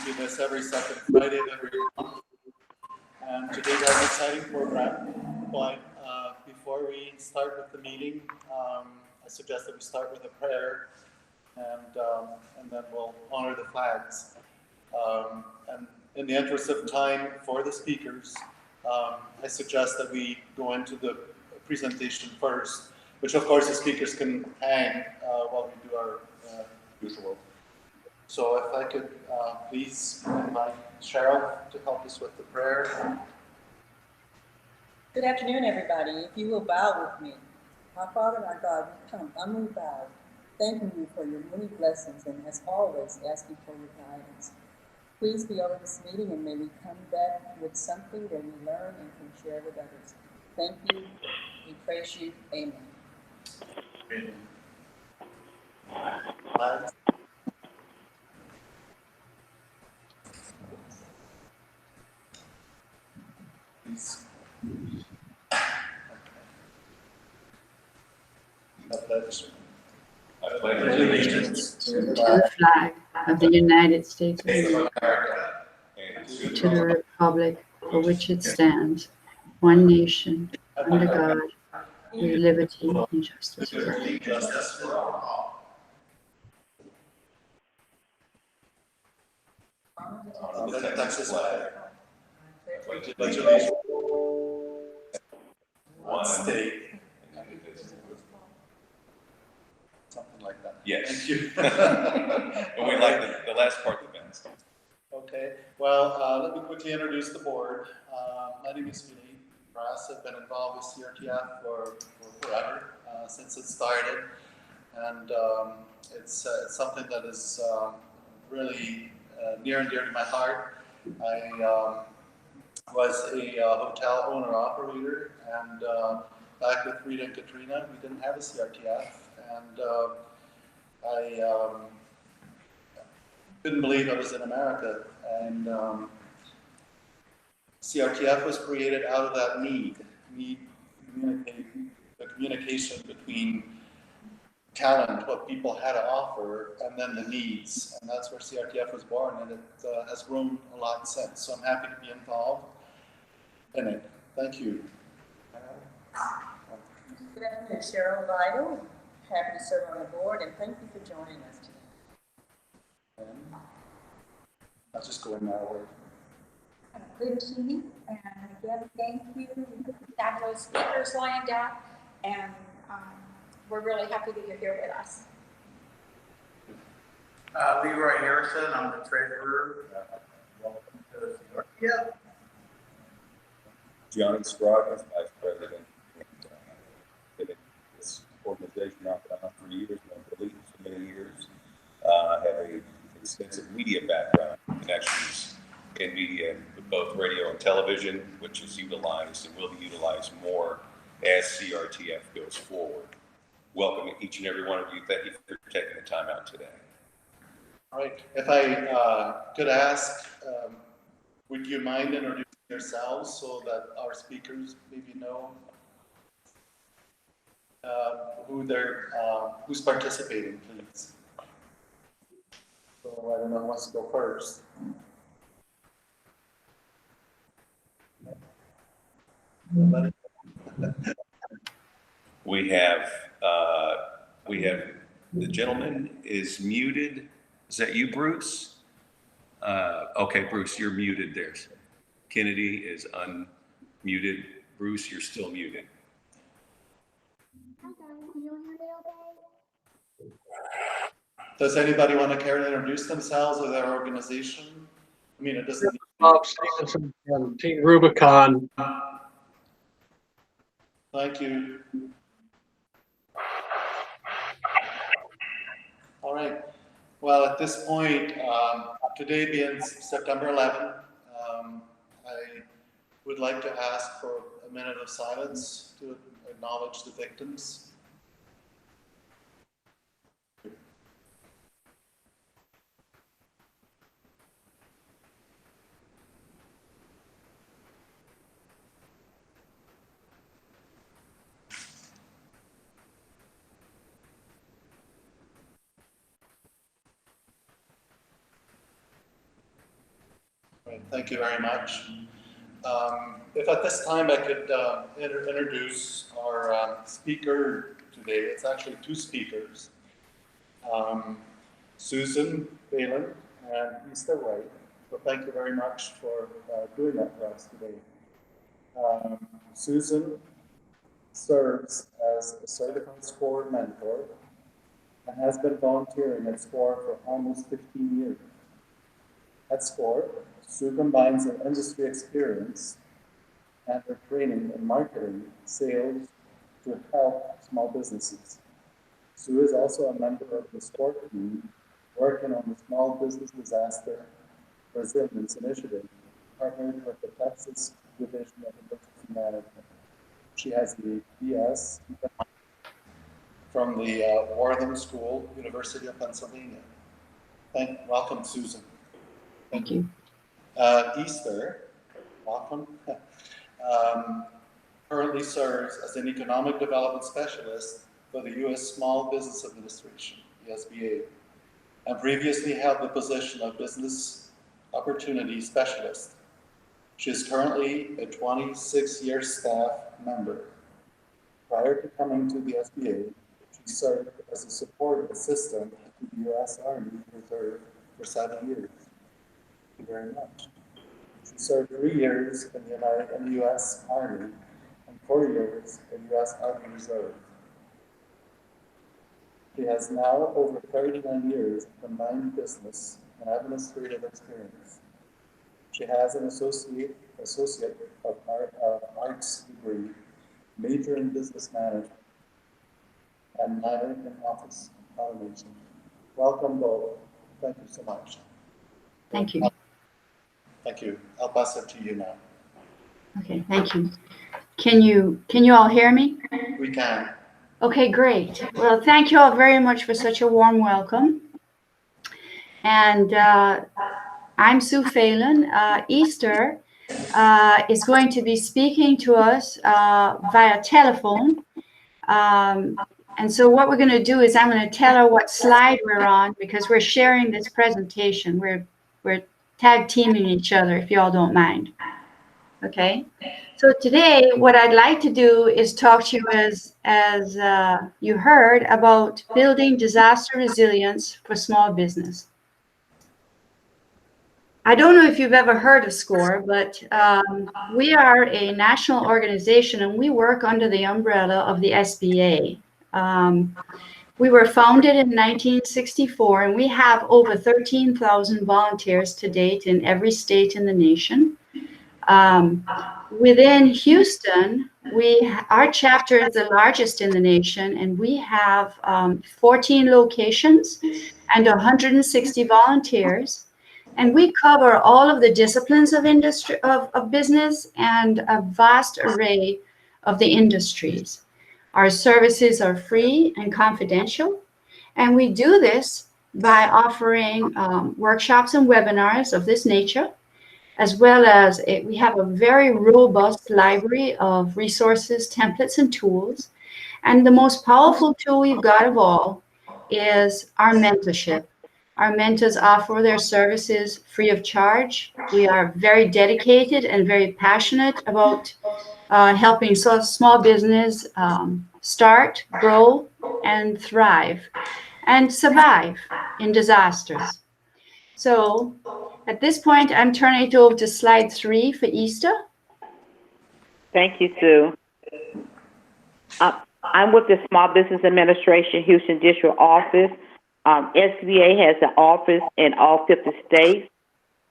do this every second Friday of every month. And today we have an exciting program. But before we start with the meeting, I suggest that we start with a prayer, and then we'll honor the flags. And in the interest of time for the speakers, I suggest that we go into the presentation first, which of course the speakers can hang while we do our usual. So if I could please invite Cheryl to help us with the prayer. Good afternoon, everybody. If you will bow with me. Our Father, our God, we come humbly bowed, thanking you for your many blessings and as always asking for your guidance. Please be over this meeting and may we come back with something that we learn and can share with others. Thank you. We praise you. Amen. Amen. Please. I pledge allegiance to the flag of the United States of America and to the republic for which it stands, one nation, under God, with liberty and justice for all. The Texas flag. Pledge allegiance. One state. Something like that. Yes. Thank you. And we like the last part the best. Okay. Well, let me quickly introduce the board. My name is Philippe Brass. I've been involved with CRTF for forever, since it started. And it's something that is really near and dear to my heart. I was a hotel owner-operator, and back with Rita and Katrina, we didn't have a CRTF, and I couldn't believe I was in America, and CRTF was created out of that need to communicate, the communication between talent, what people had to offer, and then the needs, and that's where CRTF was born, and it has grown a lot since, so I'm happy to be involved in it. Thank you. Good afternoon, Cheryl Lytle. Happy to serve on the board, and thank you for joining us today. I'll just go in that order. Good evening, and again, thank you. We have those speakers lined up, and we're really happy that you're here with us. Leroy Harrison, I'm the treasurer. Welcome to the CRTF. Johnny Scroggins, Vice President. Been in this organization off and on for years, known for leading for many years. I have an extensive media background, connections in media with both radio and television, which is utilized and will be utilized more as CRTF goes forward. Welcome each and every one of you. Thank you for taking the time out today. All right. If I could ask, would you mind introducing yourselves so that our speakers maybe know who's participating, please? So I don't know who wants to go first. We have the gentleman is muted. Is that you, Bruce? Okay, Bruce, you're muted there. Kennedy is unmuted. Bruce, you're still muted. Hi guys, can you hear me okay? Does anybody want to care to introduce themselves or their organization? I mean, it doesn't. Bob Stevenson from Team Rubicon. Thank you. All right. Well, at this point, today being September 11th, I would like to ask for a minute of silence to acknowledge the victims. Thank you very much. If at this time I could introduce our speaker today, it's actually two speakers, Susan Phelan and Easter White. So thank you very much for doing that for us today. Susan serves as a certified SCORE mentor and has been volunteering at SCORE for almost 15 years. At SCORE, Sue combines her industry experience and her training in marketing, sales, to help small businesses. Sue is also a member of the SCORE team working on the Small Business Disaster Resilience Initiative, partnered with the Texas Division of Emergency Management. She has a BS from the Wortham School, University of Pennsylvania. Welcome, Susan. Thank you. Easter, welcome. Currently serves as an economic development specialist for the U.S. Small Business Administration, the SBA, and previously held the position of Business Opportunity Specialist. She is currently a 26-year staff member. Prior to coming to the SBA, she served as a support assistant to the U.S. Army Reserve for 7 years. Thank you very much. She served 3 years in the U.S. Army and 4 years in the U.S. Army Reserve. She has now over 39 years of combined business and administrative experience. She has an associate of arts degree, major in business management, and minor in office automation. Welcome both. Thank you so much. Thank you. Thank you. I'll pass it to you now. Okay, thank you. Can you all hear me? We can. Okay, great. Well, thank you all very much for such a warm welcome. And I'm Sue Phelan. Easter is going to be speaking to us via telephone. And so what we're going to do is I'm going to tell her what slide we're on because we're sharing this presentation. We're tag teaming each other, if you all don't mind. Okay. So today, what I'd like to do is talk to you as you heard about building disaster resilience for small business. I don't know if you've ever heard of SCORE, but we are a national organization and we work under the umbrella of the SBA. We were founded in 1964 and we have over 13,000 volunteers to date in every state in the nation. Within Houston, our chapter is the largest in the nation, and we have 14 locations and 160 volunteers. And we cover all of the disciplines of industry, of business, and a vast array of the industries. Our services are free and confidential, and we do this by offering workshops and webinars of this nature, as well as we have a very robust library of resources, templates, and tools. And the most powerful tool we've got of all is our mentorship. Our mentors offer their services free of charge. We are very dedicated and very passionate about helping small business start, grow, and thrive, and survive in disasters. So at this point, I'm turning it over to slide 3 for Easter. Thank you, Sue. I'm with the Small Business Administration Houston District Office. SBA has an office in all 50 states,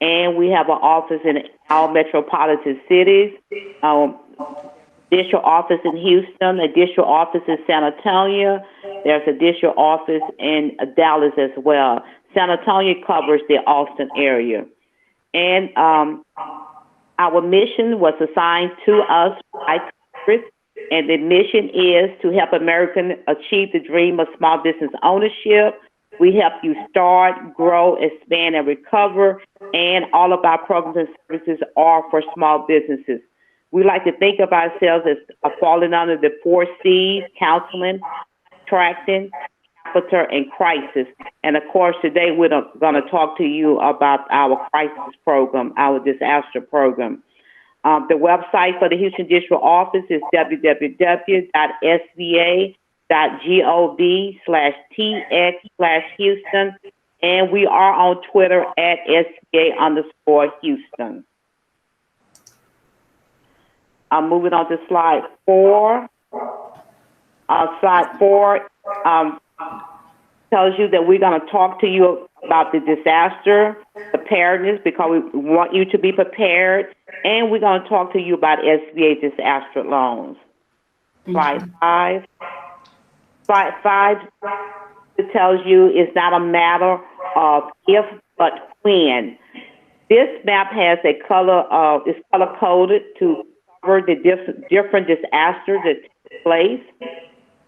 and we have an office in all metropolitan cities. District office in Houston, a district office in San Antonio. There's a district office in Dallas as well. San Antonio covers the Austin area. And our mission was assigned to us by Congress, and the mission is to help Americans achieve the dream of small business ownership. We help you start, grow, expand, and recover, and all of our programs and services are for small businesses. We like to think of ourselves as falling under the 4 C's: counseling, contracting, capital and crisis. And of course, today we're going to talk to you about our crisis program, our disaster program. The website for the Houston District Office is www.sba.gov/tx/Houston. And we are on Twitter at SBA_Houston. I'm moving on to slide 4. Slide 4 tells you that we're going to talk to you about the disaster preparedness because we want you to be prepared, and we're going to talk to you about SBA disaster loans. Slide 5. Slide 5 tells you it's not a matter of if, but when. This map has a color, it's color coded to cover the different disasters that take place.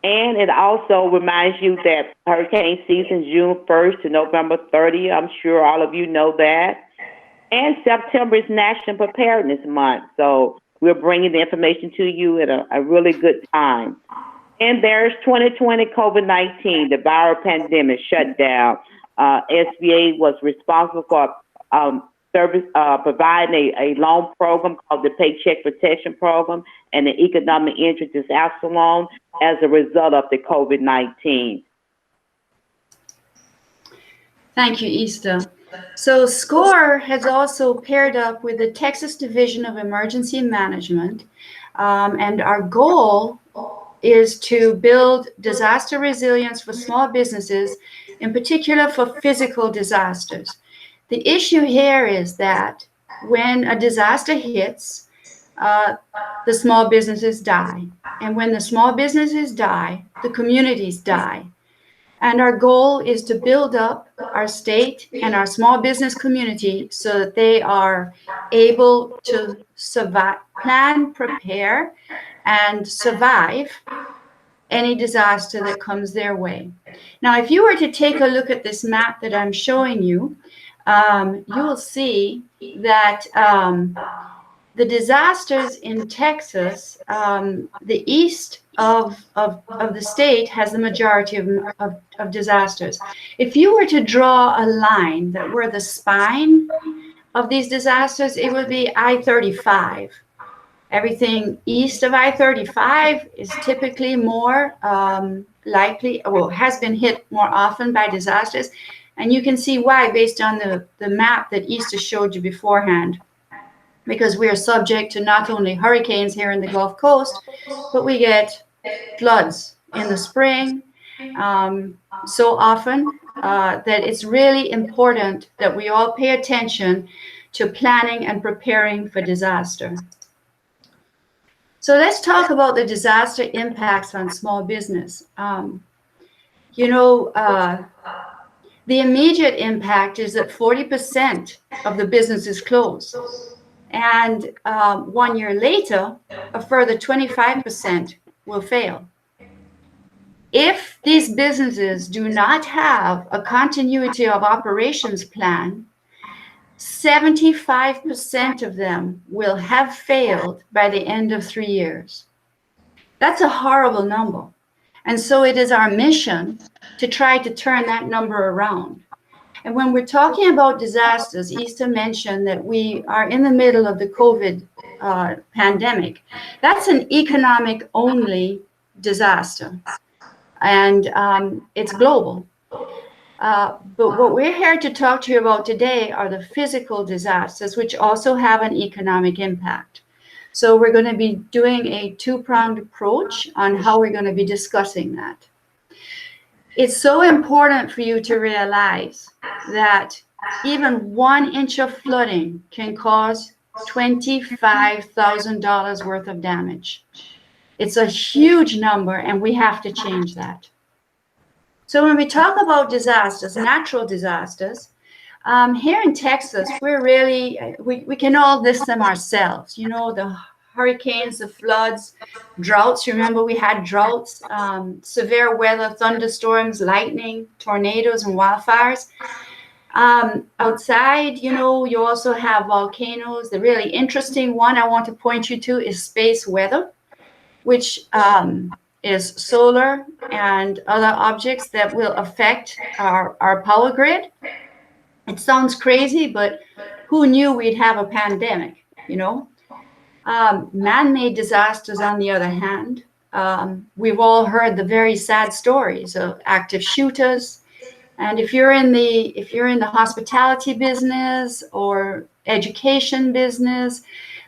And it also reminds you that hurricane season, June 1st to November 30th. I'm sure all of you know that. And September is National Preparedness Month. So we're bringing the information to you at a really good time. And there's 2020 COVID-19, the viral pandemic shutdown. SBA was responsible for providing a loan program called the Paycheck Protection Program and the Economic Injury Disaster Loan as a result of the COVID-19. Thank you, Easter. So SCORE has also paired up with the Texas Division of Emergency Management, and our goal is to build disaster resilience for small businesses, in particular for physical disasters. The issue here is that when a disaster hits, the small businesses die. And when the small businesses die, the communities die. And our goal is to build up our state and our small business community so that they are able to survive, plan, prepare, and survive any disaster that comes their way. Now, if you were to take a look at this map that I'm showing you, you will see that the disasters in Texas, the east of the state has the majority of disasters. If you were to draw a line that were the spine of these disasters, it would be I-35. Everything east of I-35 is typically more likely, well, has been hit more often by disasters. And you can see why based on the map that Easter showed you beforehand. Because we are subject to not only hurricanes here in the Gulf Coast, but we get floods in the spring so often that it's really important that we all pay attention to planning and preparing for disaster. So let's talk about the disaster impacts on small business. The immediate impact is that 40% of the businesses close. And 1 year later, a further 25% will fail. If these businesses do not have a continuity of operations plan, 75% of them will have failed by the end of 3 years. That's a horrible number. And so it is our mission to try to turn that number around. And when we're talking about disasters, Easter mentioned that we are in the middle of the COVID pandemic. That's an economic only disaster. And it's global. But what we're here to talk to you about today are the physical disasters, which also have an economic impact. So we're going to be doing a two-pronged approach on how we're going to be discussing that. It's so important for you to realize that even 1 inch of flooding can cause $25,000 worth of damage. It's a huge number, and we have to change that. So when we talk about disasters, natural disasters, here in Texas, we're really, we can all list them ourselves. You know, the hurricanes, the floods, droughts. Remember, we had droughts, severe weather, thunderstorms, lightning, tornadoes, and wildfires. Outside, you know, you also have volcanoes. The really interesting one I want to point you to is space weather, which is solar and other objects that will affect our power grid. It sounds crazy, but who knew we'd have a pandemic, you know? Man-made disasters, on the other hand, we've all heard the very sad stories of active shooters. And if you're in the hospitality business or education business,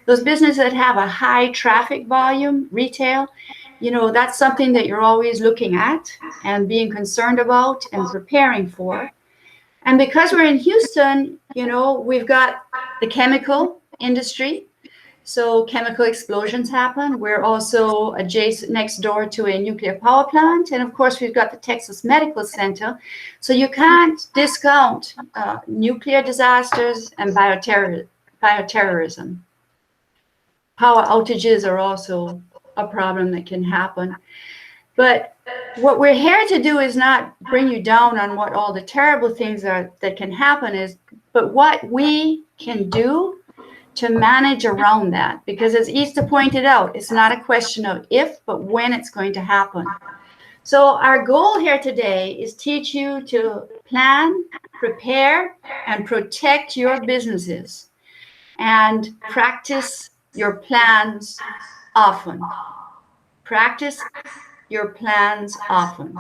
those businesses that have a high traffic volume, retail, you know, that's something that you're always looking at and being concerned about and preparing for. And because we're in Houston, you know, we've got the chemical industry. So chemical explosions happen. We're also adjacent next door to a nuclear power plant. And of course, we've got the Texas Medical Center. So you can't discount nuclear disasters and bioterrorism. Power outages are also a problem that can happen. But what we're here to do is not bring you down on what all the terrible things are that can happen, but what we can do to manage around that. Because as Easter pointed out, it's not a question of if, but when it's going to happen. So our goal here today is teach you to plan, prepare, and protect your businesses and practice your plans often. Practice your plans often.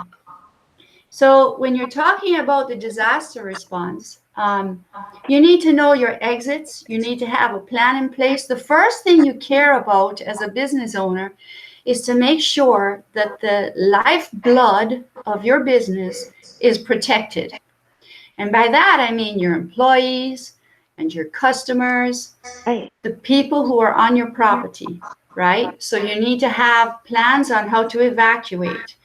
So when you're talking about the disaster response, you need to know your exits. You need to have a plan in place. The first thing you care about as a business owner is to make sure that the lifeblood of your business is protected. And by that, I mean your employees and your customers, the people who are on your property, right? So you need to have plans on how to evacuate.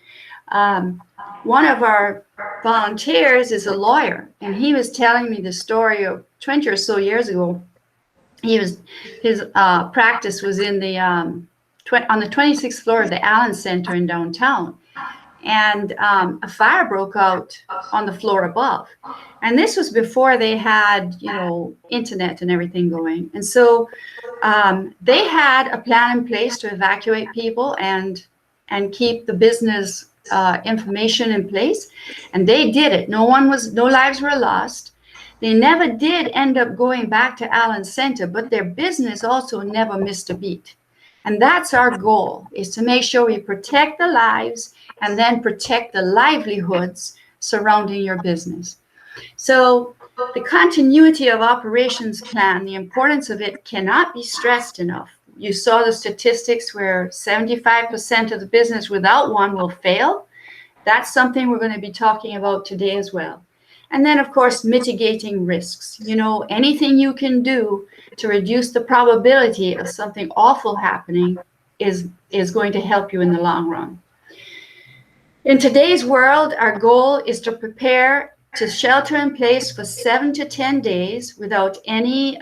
One of our volunteers is a lawyer, and he was telling me the story of 20 or so years ago. His practice was in the on the 26th floor of the Allen Center in downtown, and a fire broke out on the floor above. And this was before they had, you know, internet and everything going. And so they had a plan in place to evacuate people and keep the business information in place, and they did it. No lives were lost. They never did end up going back to Allen Center, but their business also never missed a beat. And that's our goal, is to make sure we protect the lives and then protect the livelihoods surrounding your business. So the continuity of operations plan, the importance of it cannot be stressed enough. You saw the statistics where 75% of the business without one will fail. That's something we're going to be talking about today as well. And then, of course, mitigating risks. You know, anything you can do to reduce the probability of something awful happening is going to help you in the long run. In today's world, our goal is to prepare to shelter in place for 7 to 10 days without any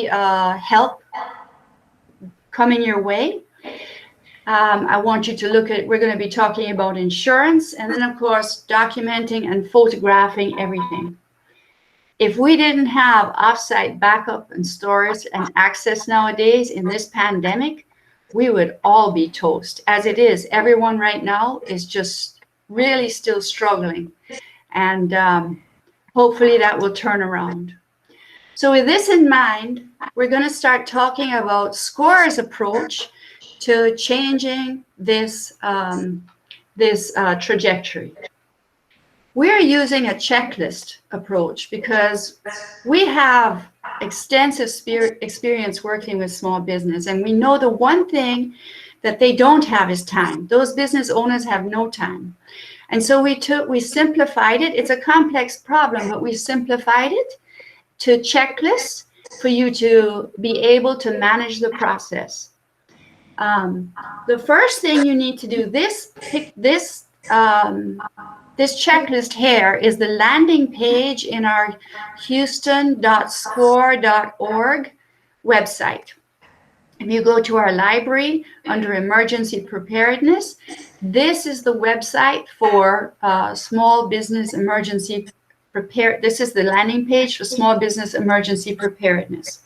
help coming your way. I want you to look at, we're going to be talking about insurance, and then, of course, documenting and photographing everything. If we didn't have offsite backup and storage and access nowadays in this pandemic, we would all be toast. As it is, everyone right now is just really still struggling. And hopefully that will turn around. So with this in mind, we're going to start talking about SCORE's approach to changing this trajectory. We're using a checklist approach because we have extensive experience working with small business, and we know the one thing that they don't have is time. Those business owners have no time. And so we simplified it. It's a complex problem, but we simplified it to checklists for you to be able to manage the process. The first thing you need to do, this checklist here is the landing page in our houston.score.org website. If you go to our library under emergency preparedness, this is the website for small business emergency prepared. This is the landing page for small business emergency preparedness.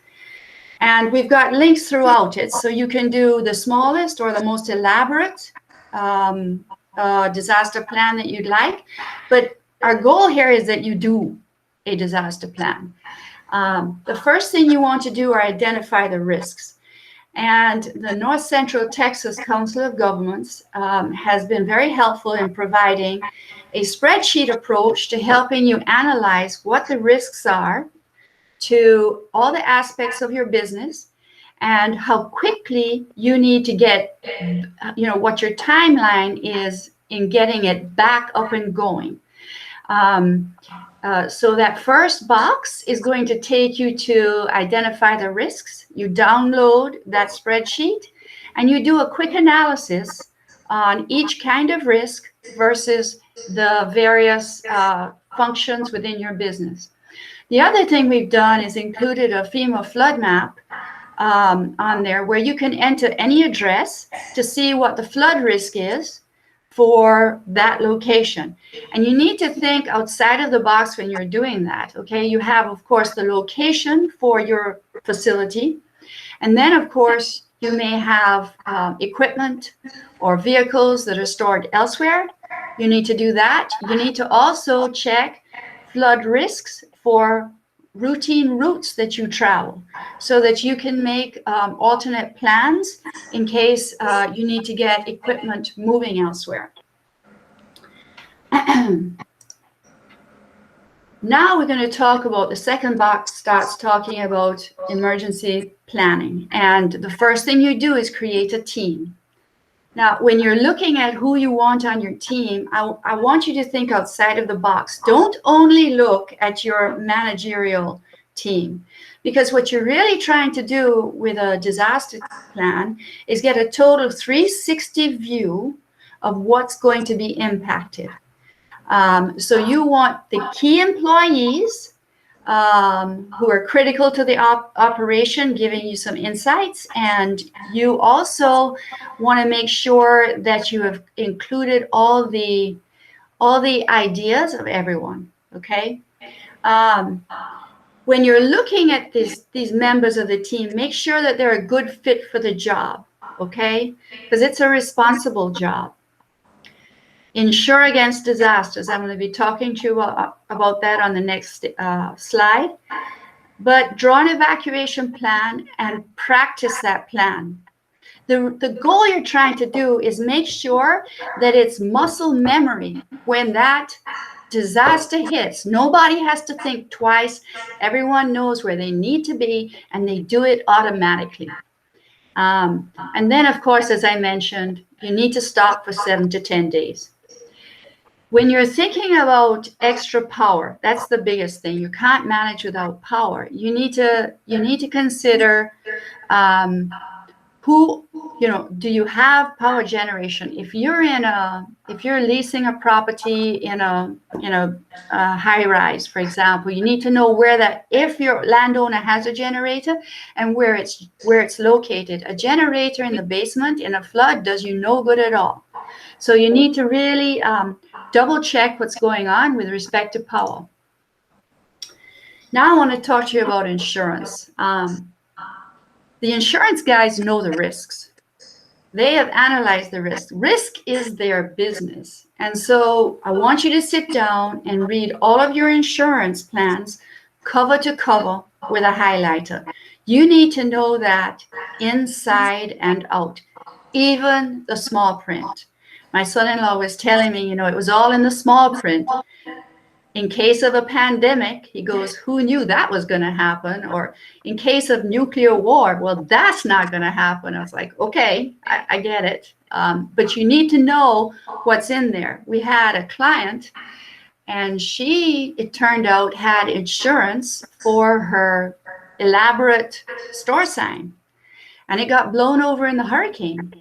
And we've got links throughout it, so you can do the smallest or the most elaborate disaster plan that you'd like, but our goal here is that you do a disaster plan. The first thing you want to do are identify the risks. And the North Central Texas Council of Governments has been very helpful in providing a spreadsheet approach to helping you analyze what the risks are to all the aspects of your business and how quickly you need to get, what your timeline is in getting it back up and going. So that first box is going to take you to identify the risks. You download that spreadsheet and you do a quick analysis on each kind of risk versus the various functions within your business. The other thing we've done is included a FEMA flood map on there where you can enter any address to see what the flood risk is for that location. And you need to think outside of the box when you're doing that, okay? You have, of course, the location for your facility. And then, of course, you may have equipment or vehicles that are stored elsewhere. You need to do that. You need to also check flood risks for routine routes that you travel so that you can make alternate plans in case you need to get equipment moving elsewhere. Now we're going to talk about the second box starts talking about emergency planning. And the first thing you do is create a team. Now, when you're looking at who you want on your team, I want you to think outside of the box. Don't only look at your managerial team, because what you're really trying to do with a disaster plan is get a total 360 view of what's going to be impacted. So you want the key employees who are critical to the operation, giving you some insights. And you also want to make sure that you have included all the ideas of everyone, okay? When you're looking at these members of the team, make sure that they're a good fit for the job, okay? Because it's a responsible job. Insure against disasters. I'm going to be talking to you about that on the next slide. But draw an evacuation plan and practice that plan. The goal you're trying to do is make sure that it's muscle memory when that disaster hits. Nobody has to think twice. Everyone knows where they need to be, and they do it automatically. And then, of course, as I mentioned, you need to stop for 7 to 10 days. When you're thinking about extra power, that's the biggest thing. You can't manage without power. You need to consider do you have power generation? If you're leasing a property in a high rise, for example, you need to know where if your landowner has a generator and where it's located. A generator in the basement in a flood does you no good at all. So you need to really double check what's going on with respect to power. Now I want to talk to you about insurance. The insurance guys know the risks. They have analyzed the risk. Risk is their business. And so I want you to sit down and read all of your insurance plans cover to cover with a highlighter. You need to know that inside and out, even the small print. My son-in-law was telling me, it was all in the small print. In case of a pandemic, he goes, who knew that was going to happen? Or in case of nuclear war, well, that's not going to happen. I was like, okay, I get it. But you need to know what's in there. We had a client, and it turned out, had insurance for her elaborate store sign. And it got blown over in the hurricane.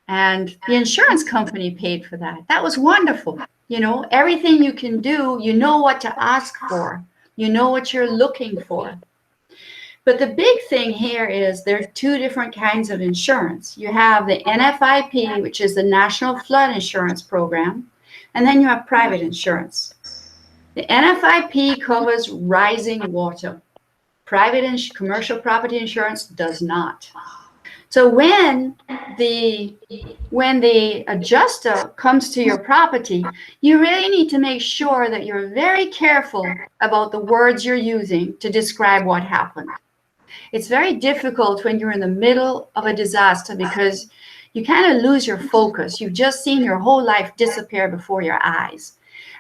And the insurance company paid for that. That was wonderful. Everything you can do, you know what to ask for. You know what you're looking for. But the big thing here is there are two different kinds of insurance. You have the NFIP, which is the National Flood Insurance Program, and then you have private insurance. The NFIP covers rising water. Private commercial property insurance does not. So when the adjuster comes to your property, you really need to make sure that you're very careful about the words you're using to describe what happened. It's very difficult when you're in the middle of a disaster because you kind of lose your focus. You've just seen your whole life disappear before your eyes.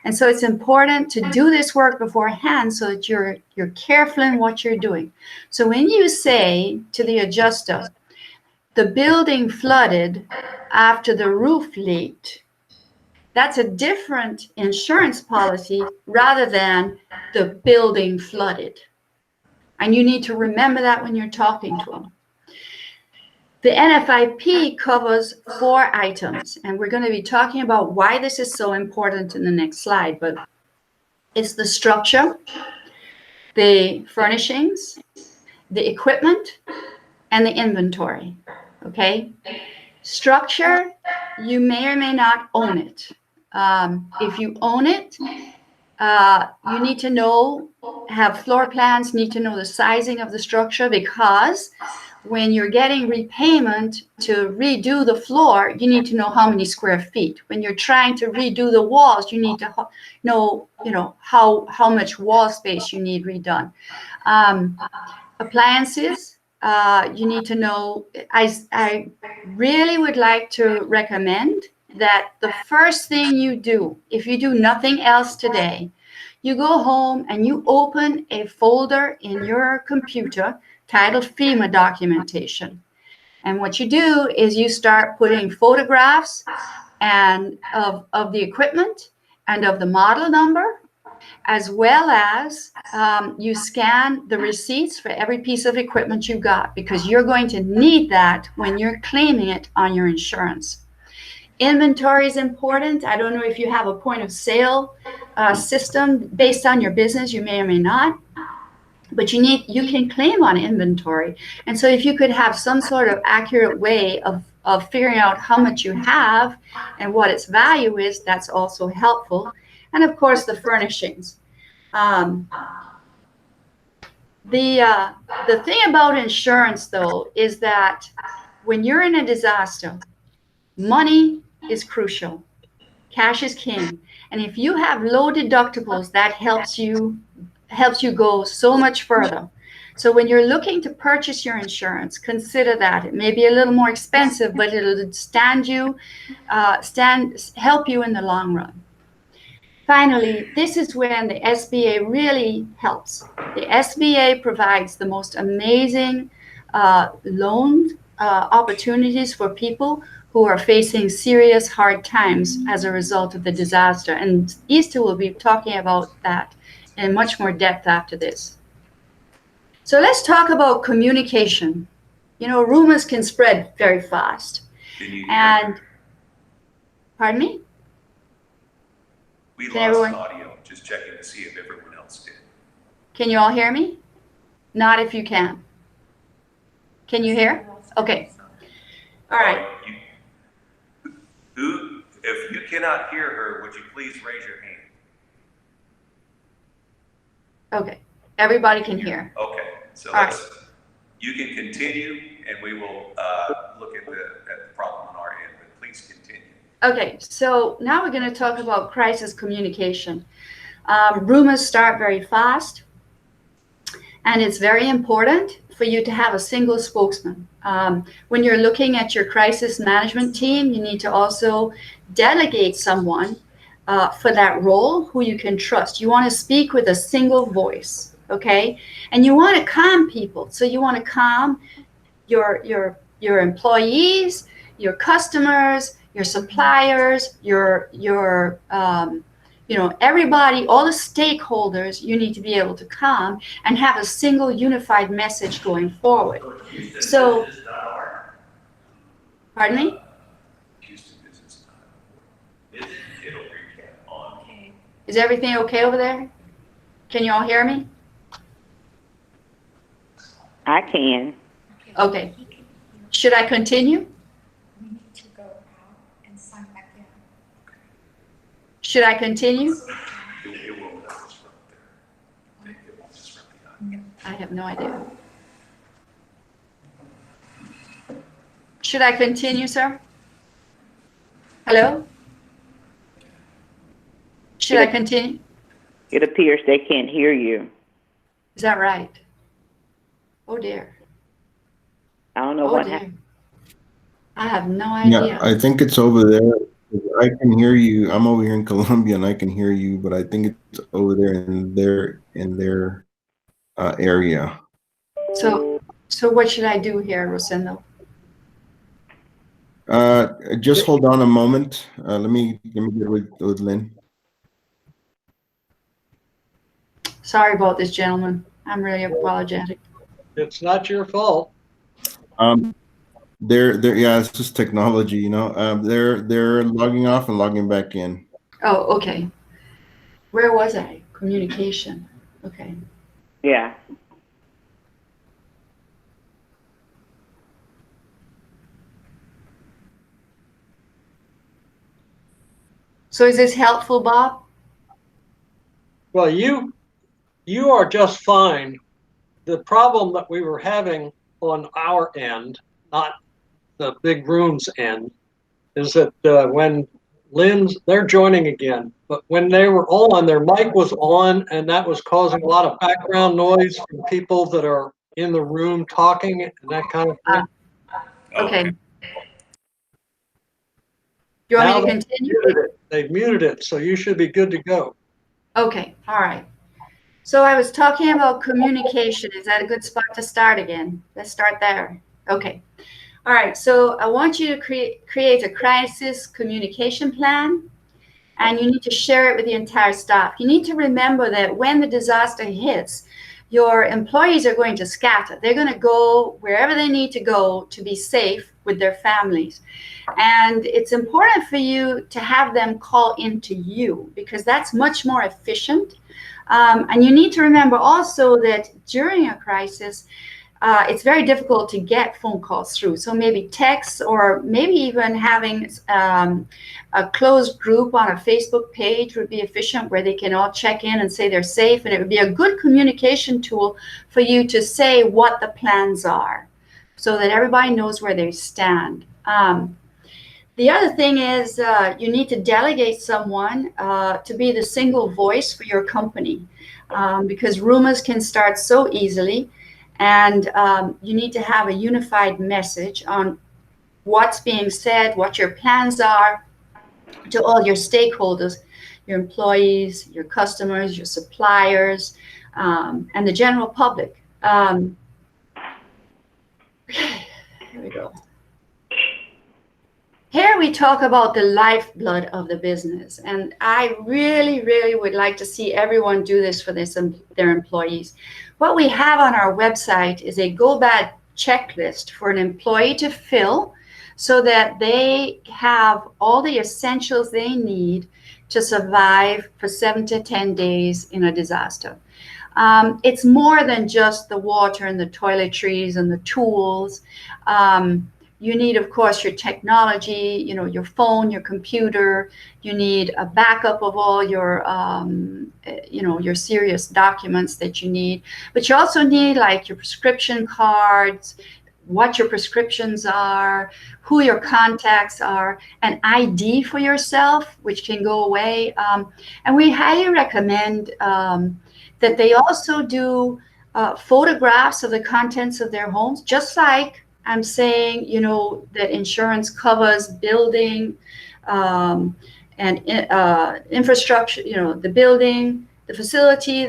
And so it's important to do this work beforehand so that you're careful in what you're doing. So when you say to the adjuster, the building flooded after the roof leaked, that's a different insurance policy rather than the building flooded. And you need to remember that when you're talking to them. The NFIP covers 4 items, and we're going to be talking about why this is so important in the next slide, but it's the structure, the furnishings, the equipment, and the inventory, okay? Structure, you may or may not own it. If you own it, you need to have floor plans, need to know the sizing of the structure, because when you're getting repayment to redo the floor, you need to know how many square feet. When you're trying to redo the walls, you need to know, how much wall space you need redone. Appliances, you need to know. I really would like to recommend that the first thing you do, if you do nothing else today, you go home and you open a folder in your computer titled FEMA documentation. And what you do is you start putting photographs and of the equipment and of the model number, as well as you scan the receipts for every piece of equipment you got, because you're going to need that when you're claiming it on your insurance. Inventory is important. I don't know if you have a point of sale system based on your business. You may or may not, but you can claim on inventory. And so if you could have some sort of accurate way of figuring out how much you have and what its value is, that's also helpful. And of course, the furnishings. The thing about insurance, though, is that when you're in a disaster, money is crucial. Cash is king. And if you have low deductibles, that helps you go so much further. So when you're looking to purchase your insurance, consider that. It may be a little more expensive, but it'll help you in the long run. Finally, this is when the SBA really helps. The SBA provides the most amazing loan opportunities for people who are facing serious hard times as a result of the disaster. And Easter will be talking about that in much more depth after this. So let's talk about communication. Rumors can spread very fast. Can you hear? And, pardon me? We Can lost everyone- audio, just checking to see if everyone else did. Can you all hear me? Not if you can. Can you hear? Okay. All right. If you cannot hear her, would you please raise your hand? Okay. Everybody can hear. Okay, so All right. you can continue and we will look at the problem on our end, but please continue. Okay, so now we're going to talk about crisis communication. Rumors start very fast, and it's very important for you to have a single spokesman. When you're looking at your crisis management team, you need to also delegate someone for that role who you can trust. You want to speak with a single voice, okay? And you want to calm people. So you want to calm your employees, your customers, your suppliers, everybody, all the stakeholders. You need to be able to calm and have a single unified message going forward. So, pardon me? Houston Business Time. It'll recap on. Is everything okay over there? Can you all hear me? I can. Okay. Should I continue? We need to go out and sign back in. Should I continue? It will not disrupt there. It won't disrupt the audio. I have no idea. Should I continue, sir? Hello? Should I continue? It appears they can't hear you. Is that right? Oh dear. I don't know Oh what dear. happened. I have no Yeah, idea. I think it's over there. I can hear you. I'm over here in Colombia and I can hear you, but I think it's over there in their area. So what should I do here, Rosendo? Just hold on a moment. Let me get with Lynn. Sorry about this, gentlemen. I'm really apologetic. It's not your fault. They're yeah, it's just technology, you know. They're logging off and logging back in. Oh, okay. Where was I? Communication. Okay. Yeah. So is this helpful, Bob? Well, you are just fine. The problem that we were having on our end, not the big room's end, is that when they're joining again, but when they were on, their mic was on, and that was causing a lot of background noise from people that are in the room talking and that kind of thing. Okay. You want me to continue? They've muted it, so you should be good to go. Okay, all right. So I was talking about communication. Is that a good spot to start again? Let's start there. Okay. All right, so I want you to create a crisis communication plan, and you need to share it with the entire staff. You need to remember that when the disaster hits, your employees are going to scatter. They're going to go wherever they need to go to be safe with their families. And it's important for you to have them call into you, because that's much more efficient. And you need to remember also that during a crisis, it's very difficult to get phone calls through. So maybe texts, or maybe even having a closed group on a Facebook page would be efficient, where they can all check in and say they're safe. And it would be a good communication tool for you to say what the plans are, so that everybody knows where they stand. The other thing is you need to delegate someone to be the single voice for your company, because rumors can start so easily. And you need to have a unified message on what's being said, what your plans are to all your stakeholders, your employees, your customers, your suppliers, and the general public. Here we go. Here we talk about the lifeblood of the business, and I really, really would like to see everyone do this for their employees. What we have on our website is a go bad checklist for an employee to fill, so that they have all the essentials they need to survive for 7 to 10 days in a disaster. It's more than just the water and the toiletries and the tools. You need, of course, your technology, your phone, your computer. You need a backup of all your, your serious documents that you need. But you also need like your prescription cards, what your prescriptions are, who your contacts are, an ID for yourself, which can go away. And we highly recommend that they also do photographs of the contents of their homes, just like I'm saying, that insurance covers building and infrastructure, the building, the facility,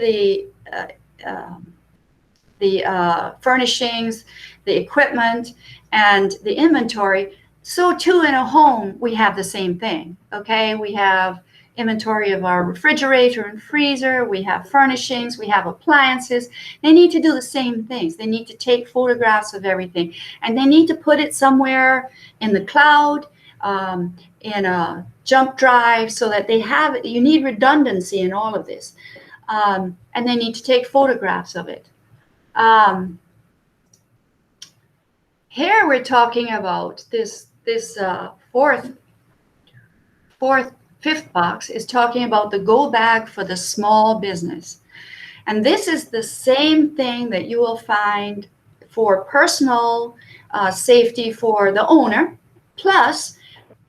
the furnishings, the equipment, and the inventory. So too in a home, we have the same thing, okay? We have inventory of our refrigerator and freezer, we have furnishings, we have appliances. They need to do the same things. They need to take photographs of everything, and they need to put it somewhere in the cloud, in a jump drive, so that you need redundancy in all of this. And they need to take photographs of it. Here we're talking about this fifth box is talking about the go bag for the small business. And this is the same thing that you will find for personal safety for the owner, plus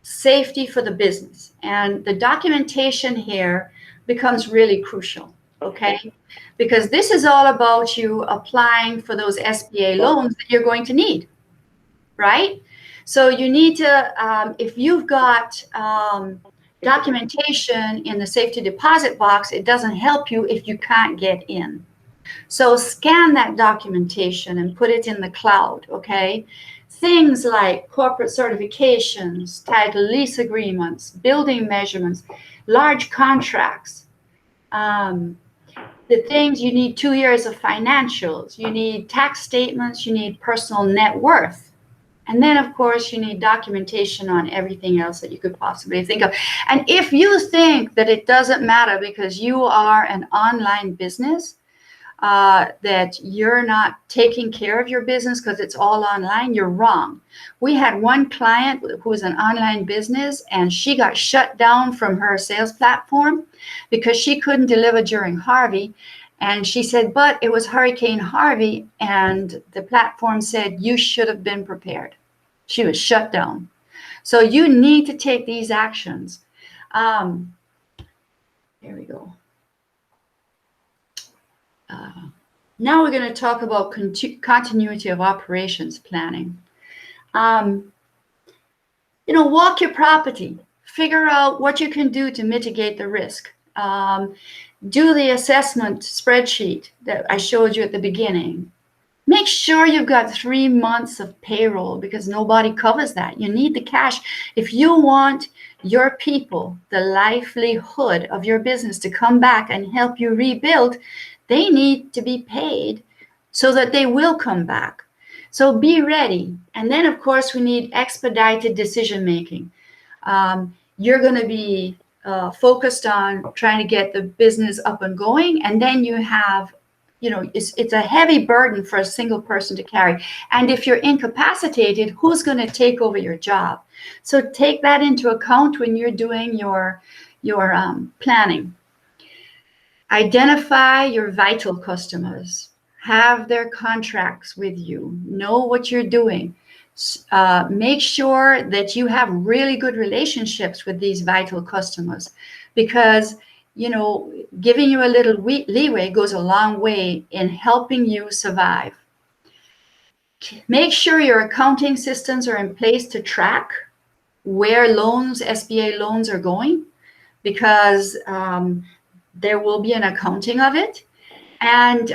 safety for the business. And the documentation here becomes really crucial, okay? Because this is all about you applying for those SBA loans that you're going to need, right? So you need to, if you've got documentation in the safety deposit box, it doesn't help you if you can't get in. So scan that documentation and put it in the cloud, okay? Things like corporate certifications, title lease agreements, building measurements, large contracts. The things you need 2 years of financials, you need tax statements, you need personal net worth. And then, of course, you need documentation on everything else that you could possibly think of. And if you think that it doesn't matter because you are an online business, that you're not taking care of your business because it's all online, you're wrong. We had one client who was an online business, and she got shut down from her sales platform because she couldn't deliver during Harvey. And she said, but it was Hurricane Harvey, and the platform said, you should have been prepared. She was shut down. So you need to take these actions. Here we go. Now we're going to talk about continuity of operations planning. Walk your property. Figure out what you can do to mitigate the risk. Do the assessment spreadsheet that I showed you at the beginning. Make sure you've got 3 months of payroll because nobody covers that. You need the cash. If you want your people, the livelihood of your business, to come back and help you rebuild, they need to be paid so that they will come back. So be ready. And then, of course, we need expedited decision making. You're going to be focused on trying to get the business up and going. And then you have, it's a heavy burden for a single person to carry. And if you're incapacitated, who's going to take over your job? So take that into account when you're doing your planning. Identify your vital customers. Have their contracts with you. Know what you're doing. Make sure that you have really good relationships with these vital customers, because giving you a little leeway goes a long way in helping you survive. Make sure your accounting systems are in place to track where SBA loans are going, because there will be an accounting of it. And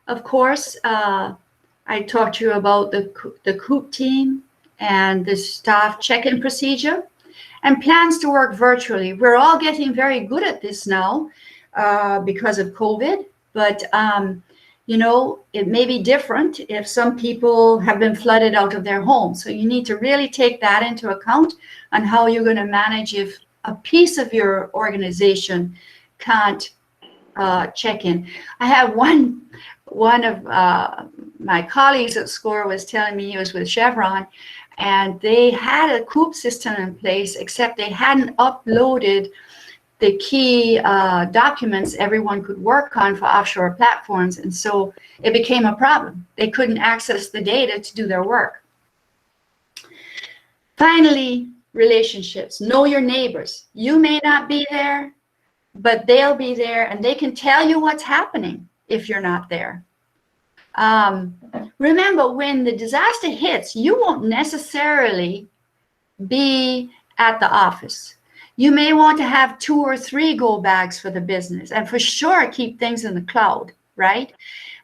of course, I talked to you about the COOP team and the staff check-in procedure and plans to work virtually. We're all getting very good at this now because of COVID, but it may be different if some people have been flooded out of their homes. So you need to really take that into account on how you're going to manage if a piece of your organization can't check in. I have one of my colleagues at SCORE was telling me he was with Chevron, and they had a COOP system in place, except they hadn't uploaded the key documents everyone could work on for offshore platforms, and so it became a problem. They couldn't access the data to do their work. Finally, relationships. Know your neighbors. You may not be there, but they'll be there, and they can tell you what's happening if you're not there. Remember, when the disaster hits, you won't necessarily be at the office. You may want to have 2 or 3 go bags for the business, and for sure keep things in the cloud, right?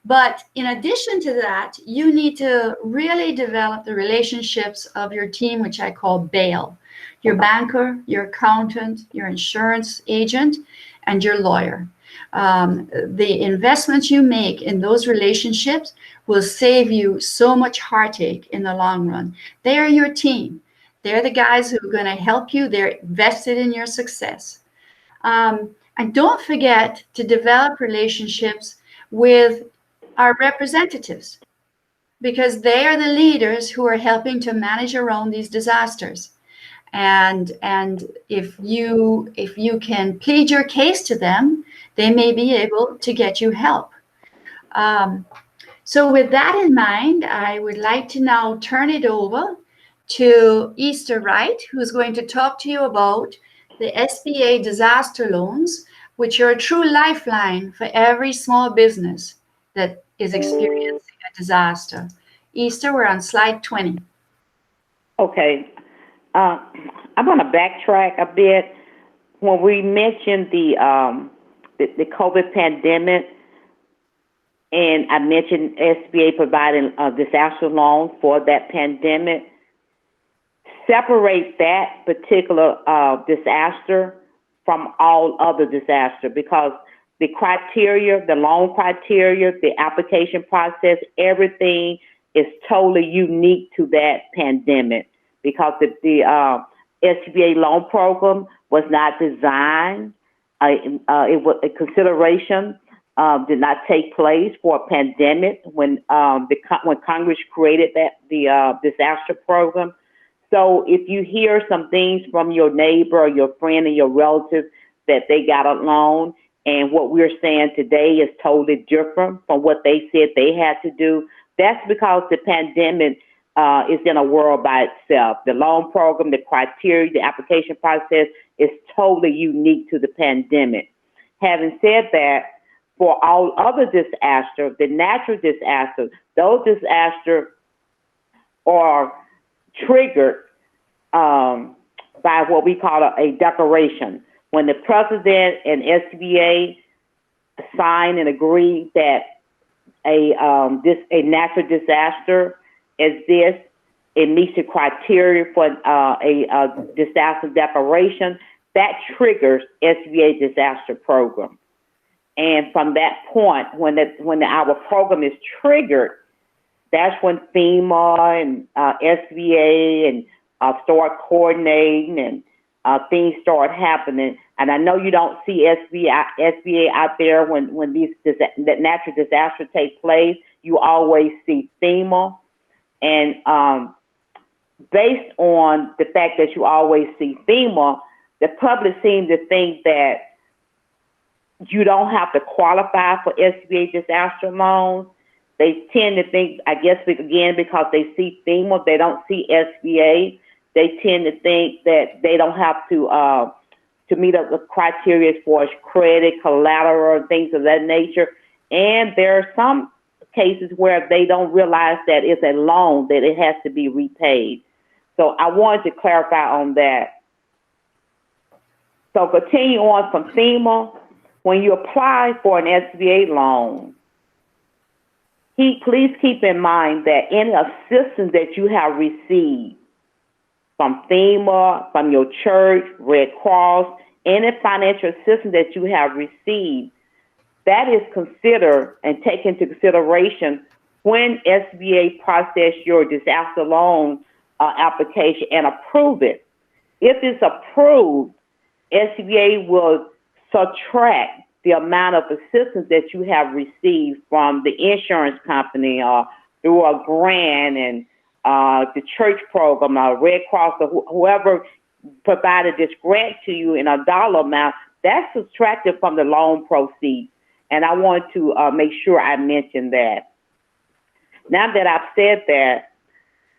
But in addition to that, you need to really develop the relationships of your team, which I call BAIL. Your banker, your accountant, your insurance agent, and your lawyer. The investments you make in those relationships will save you so much heartache in the long run. They are your team. They're the guys who are going to help you. They're vested in your success. And don't forget to develop relationships with our representatives, because they are the leaders who are helping to manage around these disasters. And if you can plead your case to them, they may be able to get you help. So with that in mind, I would like to now turn it over to Easter Wright, who's going to talk to you about the SBA disaster loans, which are a true lifeline for every small business that is experiencing a disaster. Easter, we're on slide 20. Okay. I'm going to backtrack a bit. When we mentioned the COVID pandemic, and I mentioned SBA providing a disaster loan for that pandemic, separate that particular disaster from all other disasters, because the criteria, the loan criteria, the application process, everything is totally unique to that pandemic, because the SBA loan program was not designed. It was a consideration did not take place for a pandemic when Congress created the disaster program. So if you hear some things from your neighbor or your friend and your relative that they got a loan, and what we're saying today is totally different from what they said they had to do, that's because the pandemic is in a world by itself. The loan program, the criteria, the application process is totally unique to the pandemic. Having said that, for all other disasters, the natural disasters, those disasters are triggered by what we call a declaration. When the president and SBA sign and agree that a natural disaster is this, it meets the criteria for a disaster declaration, that triggers SBA disaster program. And from that point, when our program is triggered, that's when FEMA and SBA and start coordinating, and things start happening. And I know you don't see SBA out there when that natural disaster takes place. You always see FEMA. And based on the fact that you always see FEMA, the public seems to think that you don't have to qualify for SBA disaster loans. They tend to think, I guess, again, because they see FEMA, they don't see SBA. They tend to think that they don't have to meet up the criteria as far as credit, collateral, and things of that nature. And there are some cases where they don't realize that it's a loan, that it has to be repaid. So I wanted to clarify on that. So continue on from FEMA. When you apply for an SBA loan, please keep in mind that any assistance that you have received from FEMA, from your church, Red Cross, any financial assistance that you have received, that is considered and taken into consideration when SBA process your disaster loan application and approve it. If it's approved, SBA will subtract the amount of assistance that you have received from the insurance company or through a grant and the church program or Red Cross or whoever provided this grant to you in a dollar amount. That's subtracted from the loan proceeds. And I want to make sure I mention that. Now that I've said that,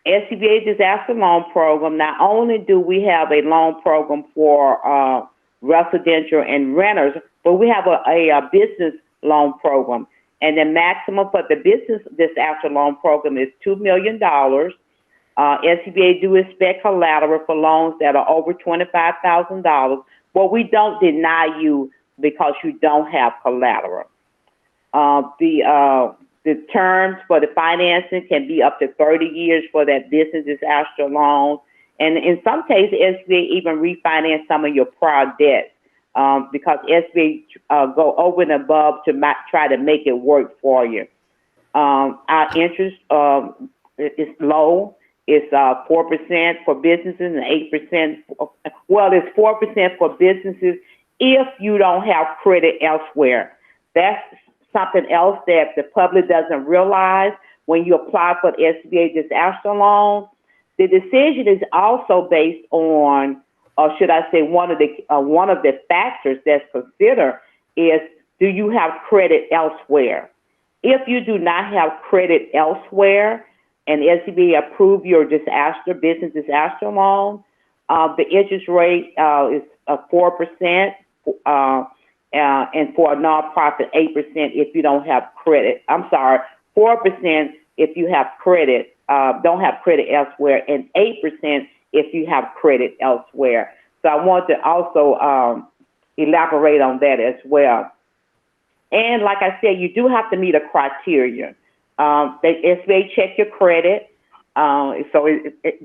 SBA Disaster Loan Program, not only do we have a loan program for residential and renters, but we have a business loan program. And the maximum for the business disaster loan program is $2 million. SBA do expect collateral for loans that are over $25,000, but we don't deny you because you don't have collateral. The terms for the financing can be up to 30 years for that business disaster loan. And in some cases, SBA even refinance some of your prior debts because SBA go over and above to try to make it work for you. Our interest is low. It's 4% for businesses and 8%. Well, it's 4% for businesses if you don't have credit elsewhere. That's something else that the public doesn't realize when you apply for the SBA disaster loan. The decision is also based on, or should I say, one of the factors that's considered is, do you have credit elsewhere? If you do not have credit elsewhere and SBA approve your business disaster loan, the interest rate is 4%, and for a nonprofit, 8% if you don't have credit. I'm sorry, 4% if you have credit, don't have credit elsewhere, and 8% if you have credit elsewhere. So I want to also elaborate on that as well. And like I said, you do have to meet a criteria. The SBA check your credit. So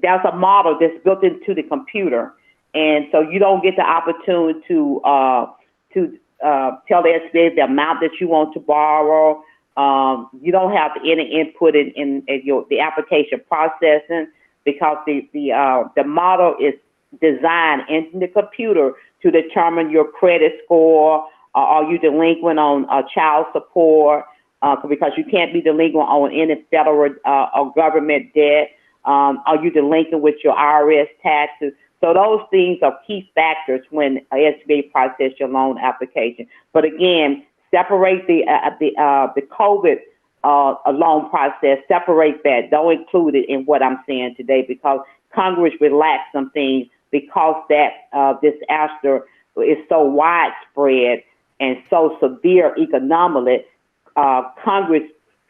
that's a model that's built into the computer. And so you don't get the opportunity to tell the SBA the amount that you want to borrow. You don't have any input in the application processing, because the model is designed in the computer to determine your credit score. Are you delinquent on child support? Because you can't be delinquent on any federal or government debt. Are you delinquent with your IRS taxes? So those things are key factors when SBA process your loan application. But again, separate the COVID loan process. Separate that. Don't include it in what I'm saying today, because Congress relaxed some things because that disaster is so widespread and so severe economically. Congress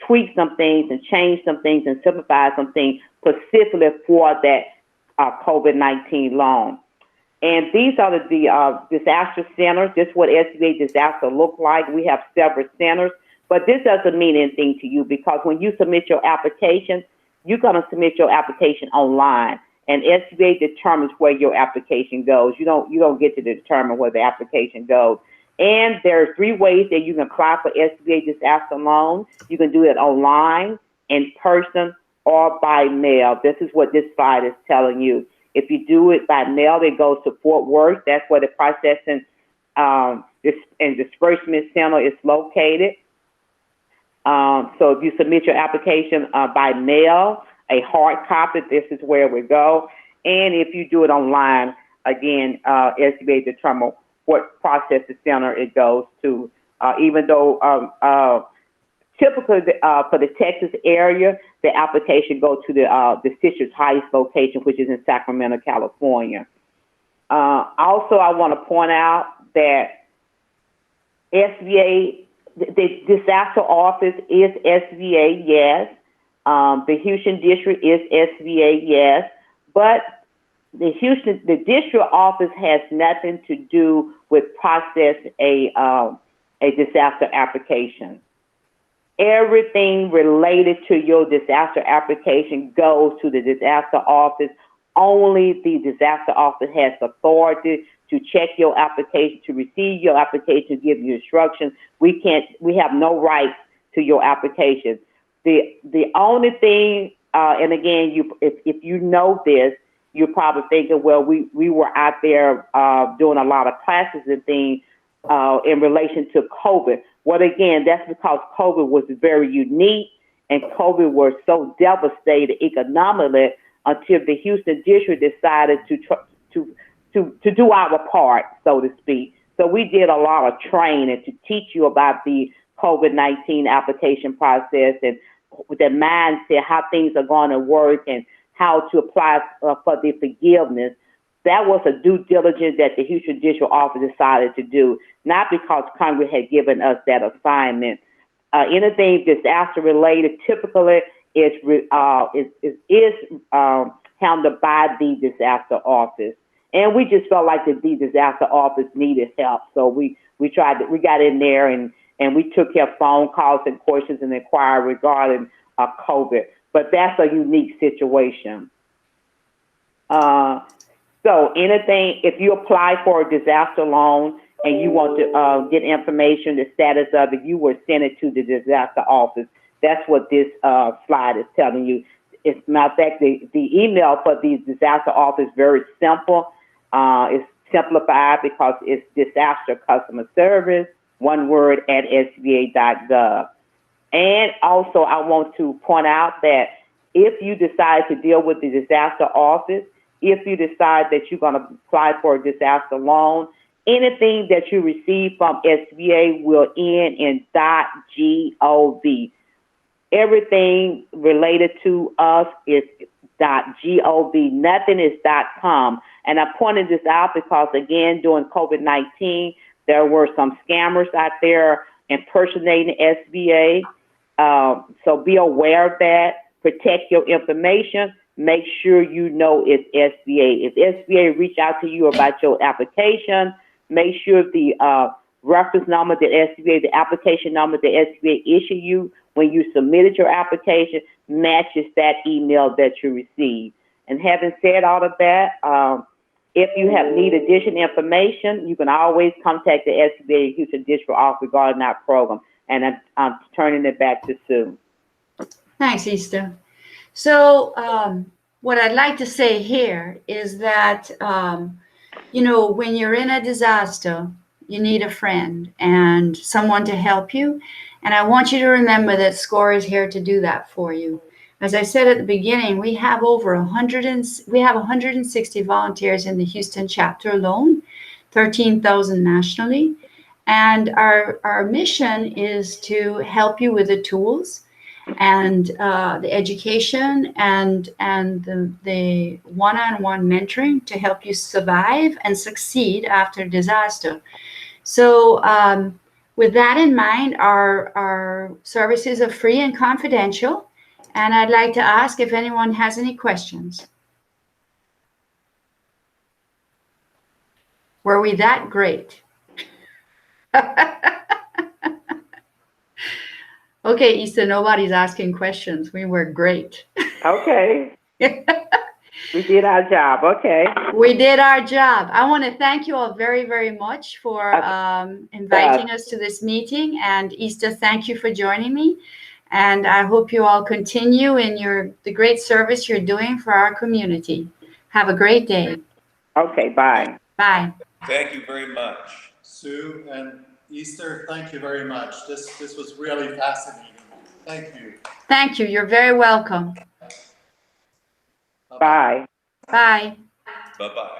tweaked some things and changed some things and simplified some things specifically for that COVID-19 loan. And these are the disaster centers. This is what SBA disaster look like. We have several centers, but this doesn't mean anything to you, because when you submit your application, you're going to submit your application online, and SBA determines where your application goes. You don't get to determine where the application goes. And there are 3 ways that you can apply for SBA disaster loan. You can do it online, in person, or by mail. This is what this slide is telling you. If you do it by mail, it goes to Fort Worth. That's where the processing and disbursement center is located. So if you submit your application by mail, a hard copy, this is where we go. And if you do it online, again, SBA determine what processing center it goes to. Even though typically for the Texas area, the application goes to the Citrus Heights location, which is in Sacramento, California. Also, I want to point out that SBA, the disaster office is SBA, yes. The Houston district is SBA, yes. But the district office has nothing to do with process a disaster application. Everything related to your disaster application goes to the disaster office. Only the disaster office has authority to check your application, to receive your application, to give you instructions. We have no rights to your application. The only thing, and again, if you know this, you're probably thinking, well, we were out there doing a lot of classes and things in relation to COVID. Well, again, that's because COVID was very unique, and COVID was so devastated economically until the Houston district decided to do our part, so to speak. So we did a lot of training to teach you about the COVID-19 application process and the mindset, how things are going to work, and how to apply for the forgiveness. That was a due diligence that the Houston District Office decided to do, not because Congress had given us that assignment. Anything disaster related typically is handled by the disaster office. And we just felt like the disaster office needed help. So we got in there and we took care of phone calls and questions and inquiry regarding COVID. But that's a unique situation. So anything, if you apply for a disaster loan and you want to get information, the status of it, you will send it to the disaster office. That's what this slide is telling you. As a matter of fact, the email for the disaster office is very simple. It's simplified because it's disaster customer service, one word, at sba.gov. And also, I want to point out that if you decide to deal with the disaster office, if you decide that you're going to apply for a disaster loan, Anything that you receive from SBA will end in .gov. Everything related to us is .gov. Nothing is .com. And I pointed this out because, again, during COVID-19, there were some scammers out there impersonating SBA. So be aware of that. Protect your information. Make sure you know it's SBA. If SBA reach out to you about your application, make sure the reference number that SBA, the application number that SBA issue you when you submitted your application matches that email that you received. And having said all of that, if you need additional information, you can always contact the SBA Houston District Office regarding our program. And I'm turning it back to Sue. Thanks, Easter. So what I'd like to say here is that, when you're in a disaster, you need a friend and someone to help you. And I want you to remember that SCORE is here to do that for you. As I said at the beginning, we have over 160 volunteers in the Houston chapter alone, 13,000 nationally. And our mission is to help you with the tools and the education and the one-on-one mentoring to help you survive and succeed after disaster. So with that in mind, our services are free and confidential. And I'd like to ask if anyone has any questions. Were we that great? Okay, Easter, nobody's asking questions. We were great. Okay. We did our job. Okay. We did our job. I want to thank you all very, very much for inviting us to this meeting. And Easter, thank you for joining me. And I hope you all continue in the great service you're doing for our community. Have a great day. Okay, bye. Bye. Thank you very much. Sue and Easter, thank you very much. This was really fascinating. Thank you. Thank you. You're very welcome. Bye. Bye. Bye-bye.